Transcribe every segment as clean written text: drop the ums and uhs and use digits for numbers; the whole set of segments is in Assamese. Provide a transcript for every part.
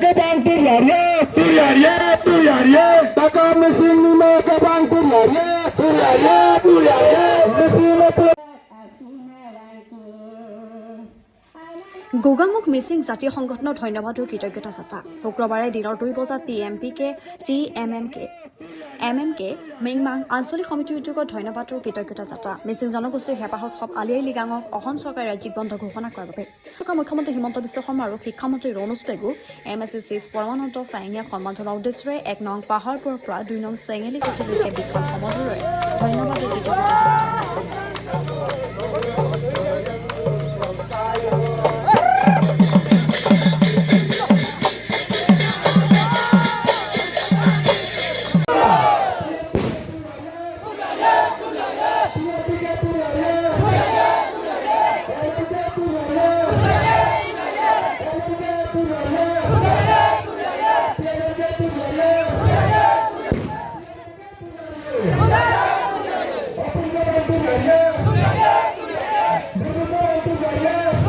ke bang turiarie taka mesin ni me ke bang turiarie mesin pe Gogamukh Mising জাতীয় সংগঠনৰ ধন্যবাদ আৰু কৃতজ্ঞতা যাত্ৰা শুক্ৰবাৰে দিনৰ 2 বজাত TMPK মিংমাং আঞ্চলিক সমিতিৰ উদ্যোগত ধন্যবাদ আৰু কৃতজ্ঞতা যাত্ৰা মিচিং জনগোষ্ঠীৰ হেঁপাহত সব আলি আই লিগাঙক অসম চৰকাৰে ৰাজ্যিক বন্ধ ঘোষণা কৰাৰ বাবে মুখ্যমন্ত্ৰী হিমন্ত বিশ্ব শৰ্মা আৰু শিক্ষামন্ত্ৰী ৰণোজ পেগু MSC চিফ পৰমানন্দ চাইনিয়াক সন্মান জনোৱাৰ উদ্দেশ্যে 1 নং পাহাৰপুৰৰ পৰা 2 নং চেঙেলী কোঠিলৈকে বিখন সমদূৰৰে ধন্যবাদ আৰু কৃতজ্ঞতা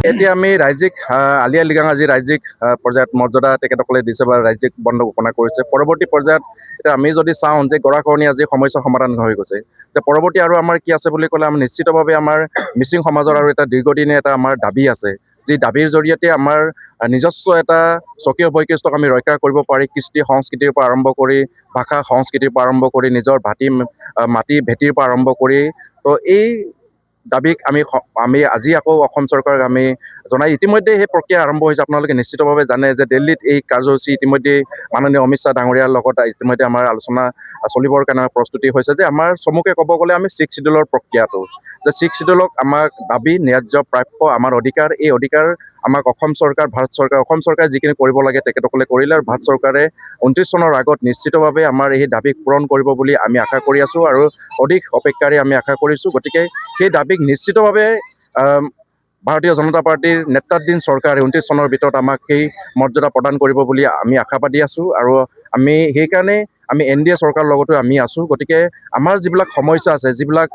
এতিয়া আমি ৰাজ্যিক আলি আই লিগাং আজি ৰাজ্যিক পৰ্যায়ত মৰ্যাদা তেখেতসকলে দিছে বা ৰাজ্যিক বন্ধ ঘোষণা কৰিছে পৰৱৰ্তী পৰ্যায়ত এতিয়া আমি যদি চাওঁ যে গৰাখহনীয়া আজি সমস্যা সমাধান হৈ গৈছে যে পৰৱৰ্তী আৰু আমাৰ কি আছে বুলি ক'লে আমি নিশ্চিতভাৱে আমাৰ মিচিং সমাজৰ আৰু এটা দীৰ্ঘদিনীয়া এটা আমাৰ দাবী আছে যি দাবীৰ জৰিয়তে আমাৰ নিজস্ব এটা স্বকীয় বৈশিষ্ট্যক আমি ৰক্ষা কৰিব পাৰি কৃষ্টি সংস্কৃতিৰ পৰা আৰম্ভ কৰি ভাষা সংস্কৃতিৰ পৰা আৰম্ভ কৰি নিজৰ মাটি ভেটিৰ পৰা আৰম্ভ কৰি তো এই দাবীক আমি আজি আকৌ অসম চৰকাৰক আমি জনাই ইতিমধ্যে সেই প্ৰক্ৰিয়া আৰম্ভ হৈছে আপোনালোকে নিশ্চিতভাৱে জানে যে দিল্লীত এই কাৰ্যসূচী ইতিমধ্যে মাননীয় অমিত শ্বাহ ডাঙৰীয়াৰ লগত ইতিমধ্যে আমাৰ আলোচনা চলিবৰ কাৰণে প্ৰস্তুতি হৈছে যে আমাৰ চমুকে ক'ব গ'লে আমি 6 শিডিউলৰ প্ৰক্ৰিয়াটো যে 6 শিডিউলক আমাক দাবী ন্যায্য প্ৰাপ্য আমাৰ অধিকাৰ এই অধিকাৰ আমাক অসম চৰকাৰে যিখিনি কৰিব লাগে তেখেতসকলে কৰিলে আৰু ভাৰত চৰকাৰে 29 চনৰ আগত নিশ্চিতভাৱে আমাৰ এই দাবীক পূৰণ কৰিব বুলি আমি আশা কৰি আছোঁ আৰু অধিক অপেক্ষাৰে আমি আশা কৰিছোঁ গতিকে সেই দাবীক নিশ্চিতভাৱে ভাৰতীয় জনতা পাৰ্টীৰ নেতৃত্বাধীন চৰকাৰে 29 চনৰ ভিতৰত আমাক সেই মৰ্যাদা প্ৰদান কৰিব বুলি আমি আশাবাদী আছোঁ আৰু আমি সেইকাৰণে আমি NDA চৰকাৰৰ লগতো আমি আছোঁ গতিকে আমাৰ যিবিলাক সমস্যা আছে যিবিলাক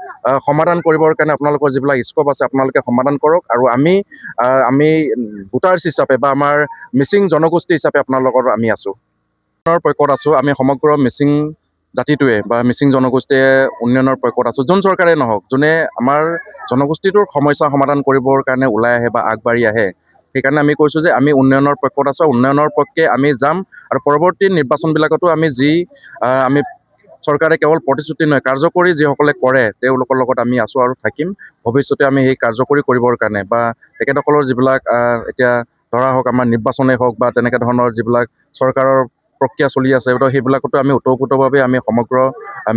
সমাধান কৰিবৰ কাৰণে আপোনালোকৰ যিবিলাক স্কোপ আছে আপোনালোকে সমাধান কৰক আৰু আমি ভোটাৰ্ছ হিচাপে বা আমাৰ মিচিং জনগোষ্ঠী হিচাপে আপোনালোকৰ আমি আছোঁ পক্ষত আছোঁ আমি সমগ্ৰ মিচিং জাতিটোৱে বা মিচিং জনগোষ্ঠীয়ে উন্নয়নৰ পক্ষত আছোঁ যোন চৰকাৰে নহওক যোনে আমাৰ জনগোষ্ঠীটোৰ সমস্যা সমাধান কৰিবৰ কাৰণে ওলাই আহে বা আগবাঢ়ি আহে সেইকাৰণে আমি কৈছোঁ যে আমি উন্নয়নৰ পক্ষত আছোঁ উন্নয়নৰ পক্ষে আমি যাম আৰু পৰৱৰ্তী নিৰ্বাচনবিলাকতো আমি চৰকাৰে কেৱল প্ৰতিশ্ৰুতি নহয় কাৰ্যকৰী যিসকলে কৰে তেওঁলোকৰ লগত আমি আছোঁ আৰু থাকিম ভৱিষ্যতে আমি সেই কাৰ্যকৰী কৰিবৰ কাৰণে বা তেখেতসকলৰ যিবিলাক এতিয়া ধৰা হওক আমাৰ নিৰ্বাচনেই হওক বা তেনেকৈ ধৰণৰ যিবিলাক চৰকাৰৰ প্ৰক্ৰিয়া চলি আছে তো সেইবিলাকতো আমি ওতঃপ্ৰোতভাৱে আমি সমগ্ৰ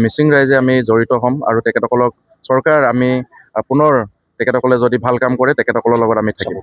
মিচিং ৰাইজে আমি জড়িত হ'ম আৰু তেখেতসকলক চৰকাৰ আমি পুনৰ তেখেতসকলে যদি ভাল কাম কৰে তেখেতসকলৰ লগত আমি থাকিম